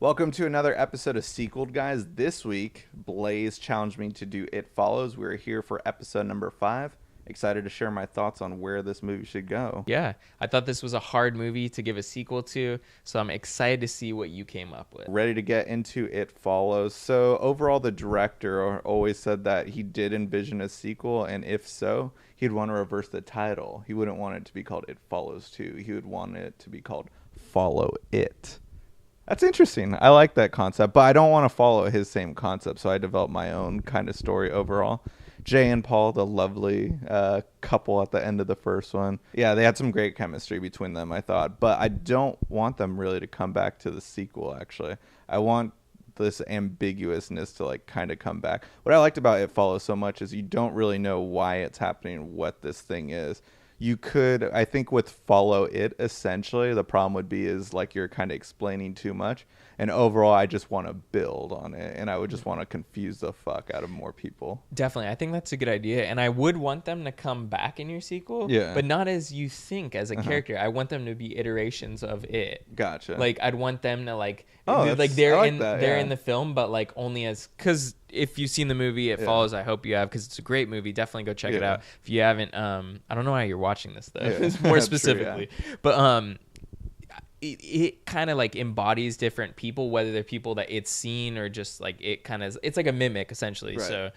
Welcome to another episode of Sequeled, guys. This week, Blaise challenged me to do It Follows. We're here for episode number 5. Excited to share my thoughts on where this movie should go. Yeah, I thought this was a hard movie to give a sequel to, so I'm excited to see what you came up with. Ready to get into It Follows. So overall, the director always said that he did envision a sequel, and if so, he'd want to reverse the title. He wouldn't want it to be called It Follows 2. He would want it to be called Follow It. That's interesting. I like that concept, but I don't want to follow his same concept, so I developed my own kind of story overall. Jay and Paul, the lovely couple at the end of the first one. Yeah, they had some great chemistry between them, I thought. But I don't want them really to come back to the sequel, actually. I want this ambiguousness to kind of come back. What I liked about It Follows so much is you don't really know why it's happening, what this thing is. You could, I think with Follow It, essentially, the problem would be is you're kind of explaining too much. And overall, I just want to build on it. And I would just want to confuse the fuck out of more people. Definitely. I think that's a good idea. And I would want them to come back in your sequel. Yeah. But not as you think as a character. I want them to be iterations of it. Gotcha. I'd want them to they're in the film, but only as, because if you've seen the movie It Follows, I hope you have, because it's a great movie. Definitely go check it out. If you haven't, I don't know why you're watching this though, more specifically. True, but it kind of embodies different people, whether they're people that it's seen or just it kind of, it's like a mimic essentially. Right. So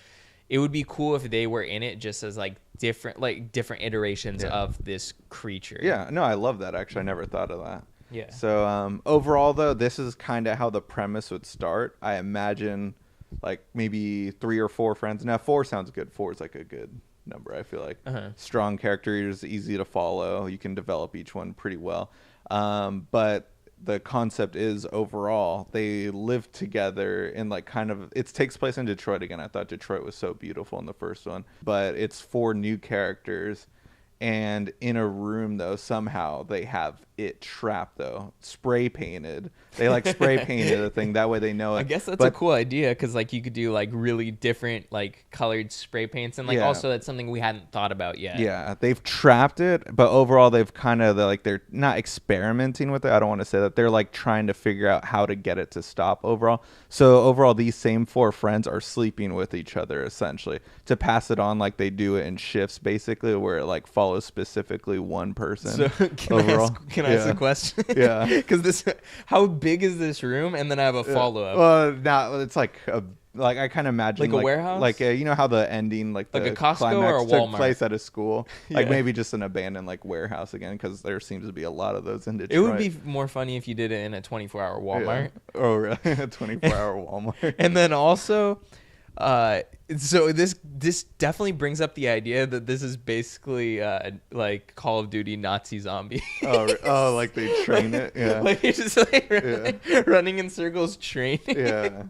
it would be cool if they were in it just as different iterations of this creature. Yeah, no, I love that. Actually, I never thought of that. Yeah. So overall though, this is kind of how the premise would start. I imagine maybe 3 or 4 friends. Now 4 sounds good. 4 is a good number. I feel like strong characters, easy to follow. You can develop each one pretty well. But the concept is overall they live together in it takes place in Detroit again. I thought Detroit was so beautiful in the first one, but it's 4 new characters. And in a room, though, somehow they have it trapped, though, spray painted. They spray painted a thing. That way they know it. I guess that's a cool idea because you could do really different colored spray paints. And also that's something we hadn't thought about yet. Yeah, they've trapped it. But overall, they've kind of they're not experimenting with it. I don't want to say that. They're trying to figure out how to get it to stop overall. So overall, these same 4 friends are sleeping with each other, essentially, to pass it on they do it in shifts, basically, where it follows specifically one person. So can I ask a question? Yeah. Because how big is this room? And then I have a follow-up. Well, now it's I kind of imagine a warehouse, you know how the ending the a Costco climax or a Walmart took place at a school, maybe just an abandoned warehouse again, because there seems to be a lot of those in Detroit. It would be more funny if you did it in a 24-hour Walmart. Yeah. Oh, really? A 24-hour Walmart. And then also, so this definitely brings up the idea that this is basically Call of Duty Nazi zombie. Oh, they train it. Yeah. It's just running in circles, training. Yeah.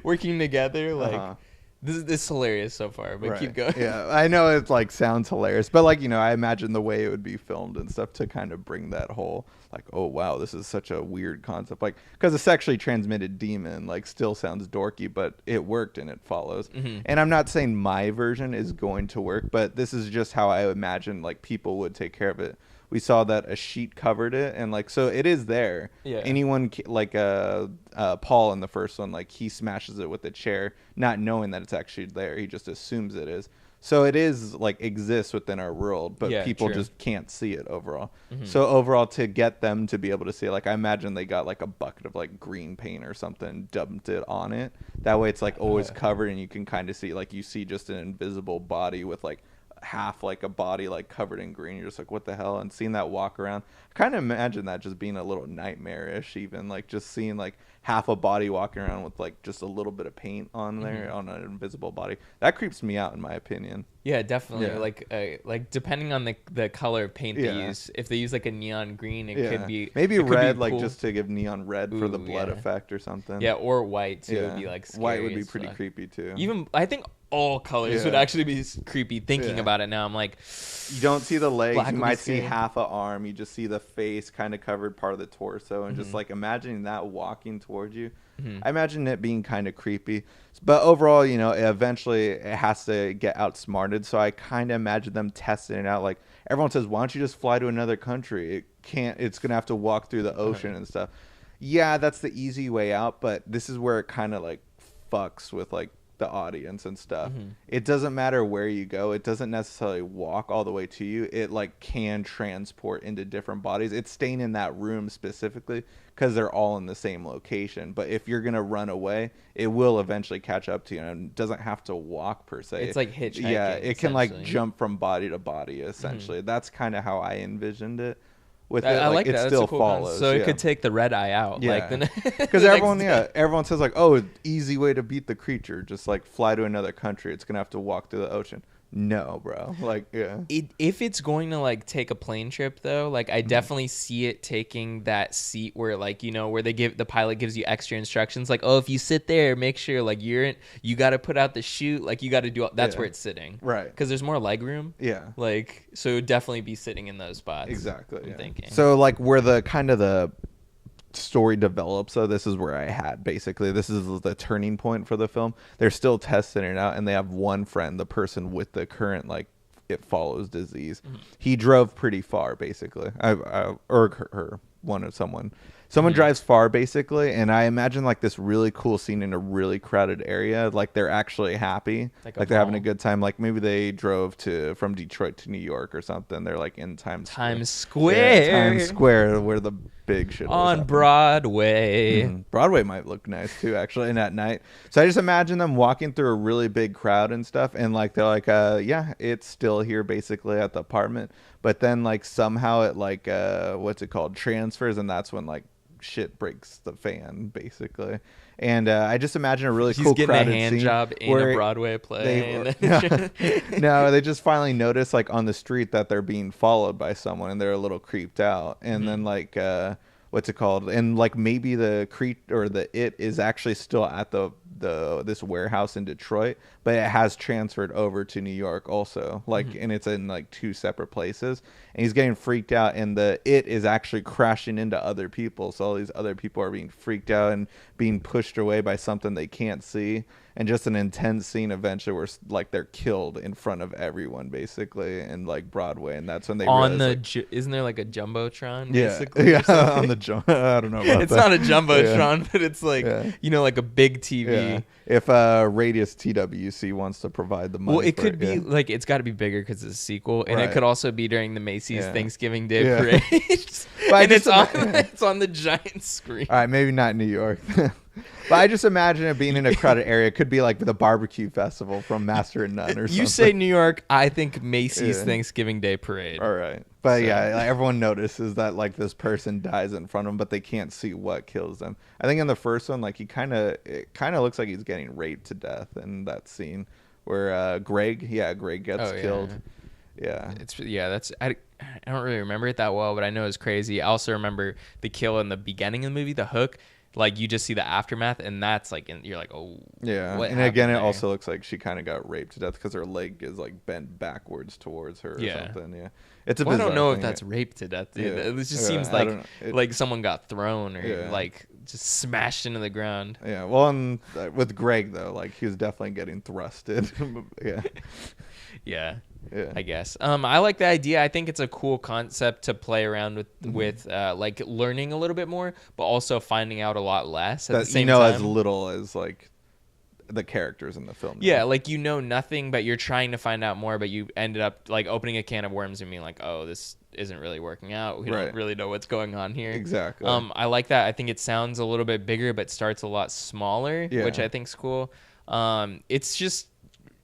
Working together. This is hilarious so far, but keep going. Yeah, I know it sounds hilarious, but I imagine the way it would be filmed and stuff to kind of bring that whole oh wow, this is such a weird concept, because a sexually transmitted demon still sounds dorky, but it worked and It Follows. And I'm not saying my version is going to work, but this is just how I imagine people would take care of it. We saw that a sheet covered it, and so it is there. Yeah. Anyone Paul in the first one, he smashes it with a chair, not knowing that it's actually there. He just assumes it is. So it is exists within our world, but people just can't see it overall. So overall, to get them to be able to see it, I imagine they got a bucket of green paint or something, dumped it on it. That way it's always covered, and you can kind of see you see just an invisible body with half a body covered in green. You're just what the hell? And seeing that walk around, I kind of imagine that just being a little nightmarish, even just seeing half a body walking around with just a little bit of paint on there on an invisible body. That creeps me out, in my opinion. Yeah, definitely. Yeah. Depending on the color of paint they use, if they use a neon green, it could be maybe red, cool. just to give neon red for the blood effect or something. Yeah, or white too. Would be scary. White would be pretty creepy too. Even I think all colors would actually be creepy. Thinking about it now, I'm you don't see the legs. You might see half an arm. You just see the face kind of covered part of the torso, and just imagining that walking towards you. I imagine it being kind of creepy, but overall, eventually it has to get outsmarted. So I kind of imagine them testing it out. Everyone says, why don't you just fly to another country? It can't. It's gonna have to walk through the ocean and stuff. yeah, that's the easy way out, but this is where it kind of like fucks with like the audience and stuff. It doesn't matter where you go. It doesn't necessarily walk all the way to you. It like can transport into different bodies. It's staying in that room specifically because they're all in the same location. But if you're gonna run away, it will eventually catch up to you, and it doesn't have to walk per se. It's like hitchhiking. Yeah, it can like jump from body to body essentially. That's kind of how I envisioned it. With I like it that. still cool follows. So it could take the red eye out. Yeah. Like because everyone says like, oh, easy way to beat the creature, just like fly to another country. It's gonna have to walk through the ocean. No, bro. Like, yeah. If it's going to like take a plane trip though, like I definitely see it taking that seat where like, you know, where the pilot gives you extra instructions like, oh, if you sit there, make sure like you got to put out the chute, like you got to do that's where it's sitting, right? Because there's more leg room. Yeah. Like so, it would definitely be sitting in those spots. Exactly. I'm thinking. So like where the kind of the story develops, so this is where I had basically this is the turning point for the film. They're still testing it out, and they have one friend, the person with the current like it follows disease. He drove pretty far basically, someone drives far basically, and I imagine like this really cool scene in a really crowded area, like they're actually happy, like they're having a good time, like maybe they drove from Detroit to New York or something. They're like in Times Square where the big shit on Broadway. Broadway might look nice too actually, and at night. So I just imagine them walking through a really big crowd and stuff, and like they're like yeah, it's still here basically at the apartment, but then like somehow it like what's it called, transfers, and that's when like shit breaks the fan basically. And I just imagine a really cool crowded a hand scene job in a Broadway play. No, they just finally notice like on the street that they're being followed by someone, and they're a little creeped out. And then like what's it called? And like maybe the it is actually still at this warehouse in Detroit, but it has transferred over to New York also. Like and it's in like two separate places. And he's getting freaked out, and it is actually crashing into other people. So all these other people are being freaked out and being pushed away by something they can't see. And just an intense scene eventually where like they're killed in front of everyone basically in like Broadway, and that's when they realize, isn't there like a jumbotron? Yeah, basically, on the I don't know about it's that. not a jumbotron, but it's like you know, like a big TV. Yeah. If Radius TWC wants to provide the money, well, it could be like it's got to be bigger because it's a sequel, and it could also be during the Macy's Thanksgiving Day parade, and it's on the giant screen. All right, maybe not New York. But I just imagine it being in a crowded area. It could be like the barbecue festival from Master and None or something. You say New York, I think Macy's Thanksgiving Day parade. All right. But like everyone notices that like this person dies in front of them, but they can't see what kills them. I think in the first one, like it kind of looks like he's getting raped to death in that scene where Greg gets killed. Yeah. I don't really remember it that well, but I know it's crazy. I also remember the kill in the beginning of the movie, the hook. Like you just see the aftermath, and that's like, you're like, oh, yeah. And again, it also looks like she kind of got raped to death because her leg is like bent backwards towards her or something. Yeah, it's a bizarre I don't know thing. If that's rape to death. Dude. It just seems like someone got thrown or like just smashed into the ground. Yeah. Well, and with Greg though, like he was definitely getting thrusted. Yeah. Yeah, I guess. I like the idea. I think it's a cool concept to play around with like learning a little bit more, but also finding out a lot less at the same time. As little as like the characters in the film. Yeah, like you know nothing, but you're trying to find out more, but you ended up like opening a can of worms and being like, oh, this isn't really working out. We don't really know what's going on here. Exactly. I like that. I think it sounds a little bit bigger, but starts a lot smaller, which I think's cool.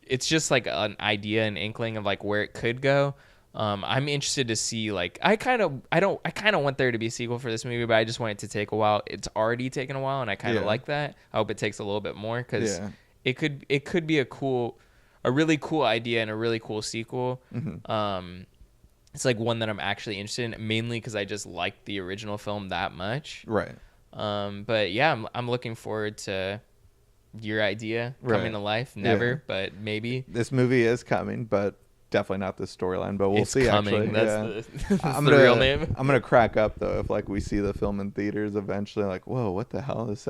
It's just like an idea, an inkling of like where it could go. I'm interested to see like I kind of want there to be a sequel for this movie, but I just want it to take a while. It's already taken a while, and I kind of like that. I hope it takes a little bit more because it could be a really cool idea and a really cool sequel. It's like one that I'm actually interested in, mainly because I just like the original film that much. Right. But yeah, I'm looking forward to your idea coming to life. Never, but maybe. This movie is coming, but definitely not this storyline. But we'll see. Coming. Actually, that's the real name. I'm gonna crack up though if like we see the film in theaters eventually. Like, whoa, what the hell? This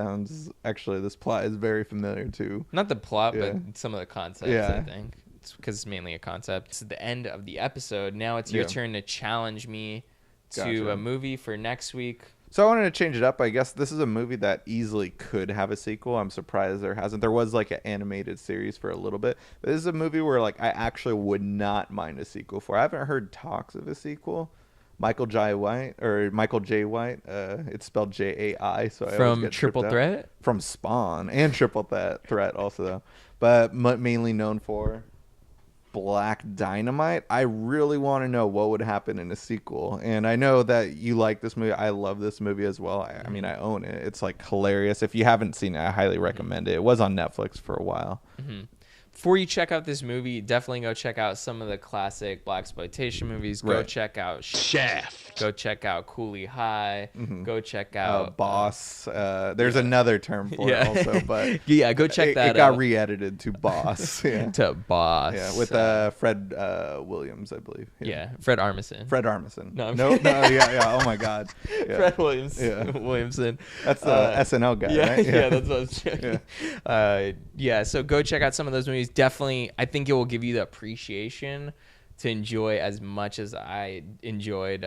plot is very familiar to. Not the plot, but some of the concepts. I think it's because it's mainly a concept. It's the end of the episode. Now it's your turn to challenge me to a movie for next week. So I wanted to change it up. I guess this is a movie that easily could have a sequel. I'm surprised there hasn't. There was like an animated series for a little bit. But this is a movie where like I actually would not mind a sequel for. I haven't heard talks of a sequel. Michael J. White. It's spelled Jai. So I always From get Triple tripped out. Threat? From Spawn and Triple Threat also though. But mainly known for Black Dynamite. I really want to know what would happen in a sequel. And I know that you like this movie. I love this movie as well. I mean, I own it. It's like hilarious. If you haven't seen it, I highly recommend it. It was on Netflix for a while. Mm-hmm. Before you check out this movie, definitely go check out some of the classic blaxploitation movies. Go check out Shaft. Go check out Cooley High. Go check out Boss. There's another term for it also, but yeah, go check that out. It got re-edited to Boss. Yeah. To Boss. Yeah, with Fred Williams, I believe. Yeah, Fred Armisen. Fred Armisen. No, yeah. Oh my God. Yeah. Fred Williamson. That's the SNL guy, yeah, right? Yeah, that's what I was checking. Yeah, so go check out some of those movies. Definitely, I think it will give you the appreciation to enjoy as much as I enjoyed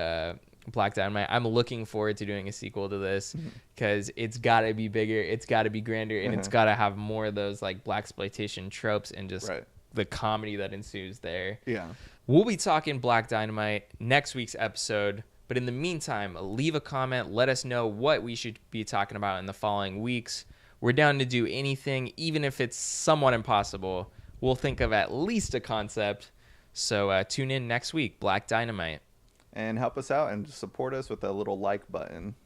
Black Dynamite. I'm looking forward to doing a sequel to this because it's got to be bigger, it's got to be grander, and it's got to have more of those like blaxploitation tropes and just the comedy that ensues there. Yeah. We'll be talking Black Dynamite next week's episode. But in the meantime, leave a comment. Let us know what we should be talking about in the following weeks. We're down to do anything, even if it's somewhat impossible. We'll think of at least a concept. So tune in next week, Black Dynamite. And help us out and support us with a little like button.